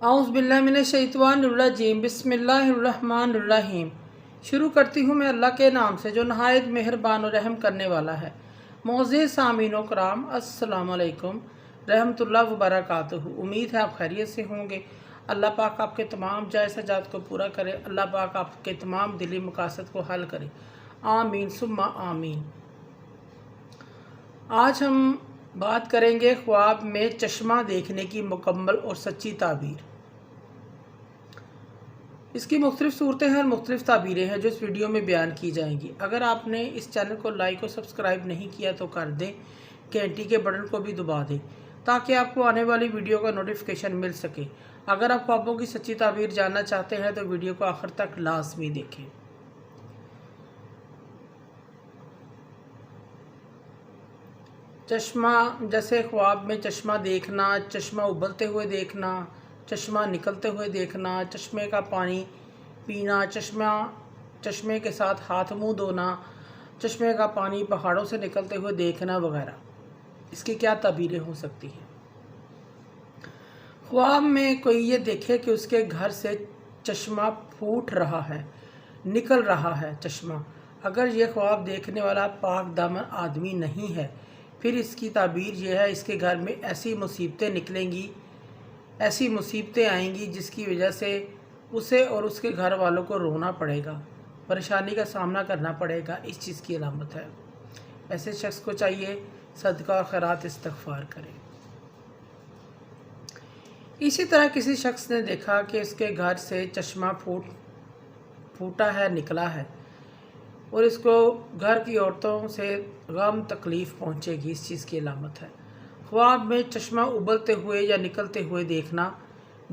औज़ुबिल्लाहिमिनश्शैतानिर्रजीम बिस्मिल्लाहिर्रहमानिर्रहीम। शुरू करती हूँ मैं अल्लाह के नाम से जो नहायत मेहरबान और रहम करने वाला है। मोअज़्ज़िज़ सामीन व कराम, अस्सलामु अलैकुम रहमतुल्लाहि व बरकातुहू। उम्मीद है आप खैरियत से होंगे। अल्लाह पाक आपके तमाम जायज़ हजात को पूरा करे। अल्लाह पाक आपके तमाम दिली मकासद को हल करे। आमीन सुम्मा आमीन। आज हम बात करेंगे ख्वाब में चश्मा देखने की मुकम्मल और सच्ची ताबीर। इसकी मुख्तलिफ़ सूरतें हैं और मुख्तलिफ़ ताबीरें हैं जो इस वीडियो में बयान की जाएंगी। अगर आपने इस चैनल को लाइक और सब्सक्राइब नहीं किया तो कर दें, घंटी के बटन को भी दबा दें ताकि आपको आने वाली वीडियो का नोटिफिकेशन मिल सके। अगर आप ख्वाबों की सच्ची ताबीर जानना चाहते हैं तो वीडियो को आखिर तक लाजमी देखें। चश्मा, जैसे ख्वाब में चश्मा देखना, चश्मा उबलते हुए देखना, चश्मा निकलते हुए देखना, चश्मे का पानी पीना, चश्मे के साथ हाथ मुंह धोना, चश्मे का पानी पहाड़ों से निकलते हुए देखना वगैरह, इसकी क्या ताबीरें हो सकती हैं। ख्वाब में कोई ये देखे कि उसके घर से चश्मा फूट रहा है, निकल रहा है चश्मा। अगर ये ख्वाब देखने वाला पाक दामन आदमी नहीं है, फिर इसकी ताबीर ये है, इसके घर में ऐसी मुसीबतें निकलेंगी, ऐसी मुसीबतें आएंगी जिसकी वजह से उसे और उसके घर वालों को रोना पड़ेगा, परेशानी का सामना करना पड़ेगा। इस चीज़ की अलामत है। ऐसे शख्स को चाहिए सदका और खैरात इस्तग़फ़ार करे। इसी तरह किसी शख्स ने देखा कि इसके घर से चश्मा फूटा है, निकला है और इसको घर की औरतों से गम तकलीफ़ पहुँचेगी, इस चीज़ की अलामत है। ख्वाब में चश्मा उबलते हुए या निकलते हुए देखना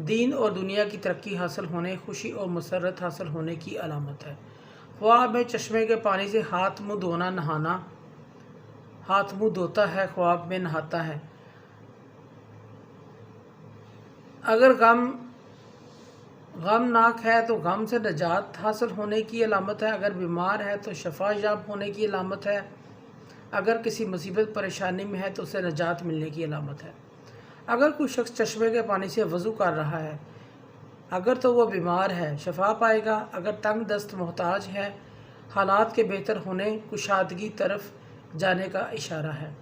दीन और दुनिया की तरक्की हासिल होने, खुशी और मसरत हासिल होने की अलामत है। ख्वाब में चश्मे के पानी से हाथ मुँह धोना, नहाना, हाथ मुँह धोता है, ख्वाब में नहाता है। अगर गमनाक है तो गम से नजात हासिल होने की अलामत है। अगर बीमार है तो शफा याब होने की अलामत है। अगर किसी मुसीबत परेशानी में है तो उसे नजात मिलने की अलामत है। अगर कोई शख्स चश्मे के पानी से वज़ू कर रहा है, अगर तो वो बीमार है, शफा पाएगा। अगर तंग दस्त मोहताज है, हालात के बेहतर होने, कुशादगी तरफ जाने का इशारा है।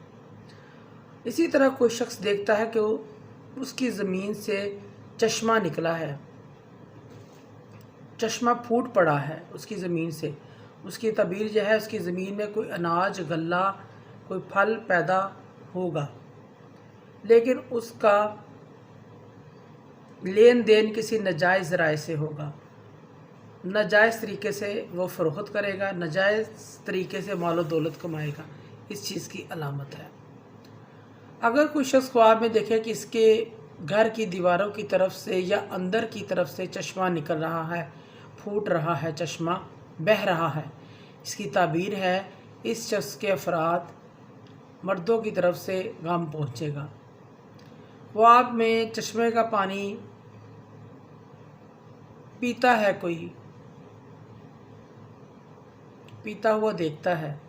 इसी तरह कोई शख्स देखता है कि उसकी ज़मीन से चश्मा निकला है, चश्मा फूट पड़ा है उसकी ज़मीन से, उसकी तबीर जो है उसकी ज़मीन में कोई अनाज, गल्ला, कोई फल पैदा होगा, लेकिन उसका लेन देन किसी नाजायज़ राय से होगा। नाजायज़ तरीके से वो फ़रोख्त करेगा, नाजायज़ तरीके से मालो दौलत कमाएगा। इस चीज़ की अलामत है। अगर कोई शख्स ख्वाब में देखे कि इसके घर की दीवारों की तरफ से या अंदर की तरफ से चश्मा निकल रहा है, फूट रहा है, चश्मा बह रहा है, इसकी ताबीर है इस शख्स के अफराद मर्दों की तरफ से गम पहुँचेगा। ख्वाब में चश्मे का पानी पीता है, कोई पीता हुआ देखता है,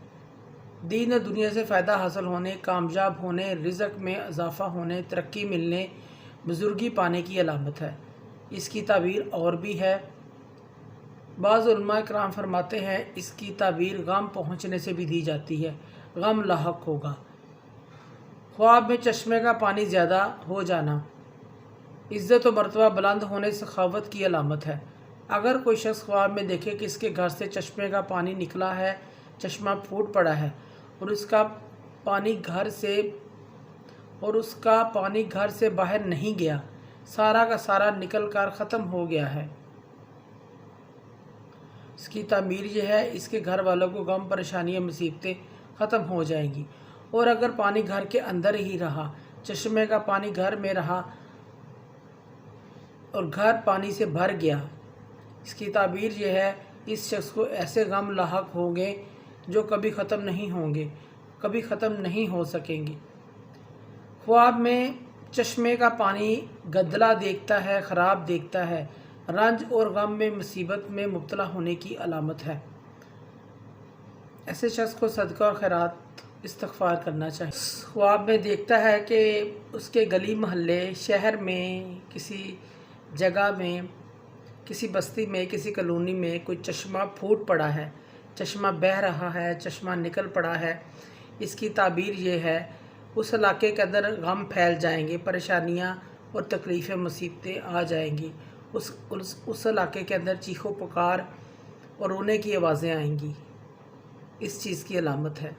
दीन और दुनिया से फ़ायदा हासिल होने, कामयाब होने, रिज़्क़ में इजाफ़ा होने, तरक्की मिलने, बुज़ुर्गी पाने की अलामत है। इसकी ताबीर और भी है। बाज़ उलमा कराम फरमाते हैं इसकी ताबीर गम पहुँचने से भी दी जाती है, गम लाहक होगा। ख्वाब में चश्मे का पानी ज़्यादा हो जाना इज़्ज़त व मर्तबा बुलंद होने, सखावत की अलामत है। अगर कोई शख्स ख्वाब में देखे कि इसके घर से चश्मे का पानी निकला है, चश्मा फूट पड़ा है और उसका पानी घर से बाहर नहीं गया, सारा का सारा निकल कर ख़त्म हो गया है, इसकी तामीर ये है इसके घर वालों को गम, परेशानियाँ, मुसीबतें ख़त्म हो जाएंगी। और अगर पानी घर के अंदर ही रहा, चश्मे का पानी घर में रहा और घर पानी से भर गया, इसकी ताबीर ये है इस शख्स को ऐसे गम लाहक होंगे जो कभी ख़त्म नहीं होंगे, कभी ख़त्म नहीं हो सकेंगे। ख्वाब में चश्मे का पानी गदला देखता है, ख़राब देखता है, रंज और गम में, मुसीबत में मुब्तला होने की अलामत है। ऐसे शख्स को सदका और खैरात इस्तग़फ़ार करना चाहिए। ख्वाब में देखता है कि उसके गली महल्ले, शहर में किसी جگہ میں، کسی بستی میں، کسی کالونی میں کوئی چشمہ پھوٹ پڑا ہے، چشمہ بہہ رہا ہے، چشمہ نکل پڑا ہے، اس کی تعبیر یہ ہے اس علاقے کے اندر غم پھیل جائیں گے، پریشانیاں اور تکلیفیں مصیبتیں آ جائیں گی، اس علاقے کے اندر چیخ و پکار اور رونے کی آوازیں آئیں گی، اس چیز کی علامت ہے۔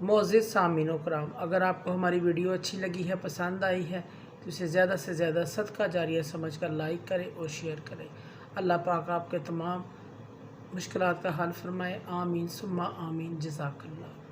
معزز سامعین و کرام، اگر آپ کو ہماری ویڈیو اچھی لگی ہے، پسند آئی ہے تو اسے زیادہ سے زیادہ صدقہ جاریہ سمجھ کر لائک کریں اور شیئر کریں۔ اللہ پاک آپ کے تمام مشکلات کا حل فرمائے، آمین ثم آمین، جزاک اللہ۔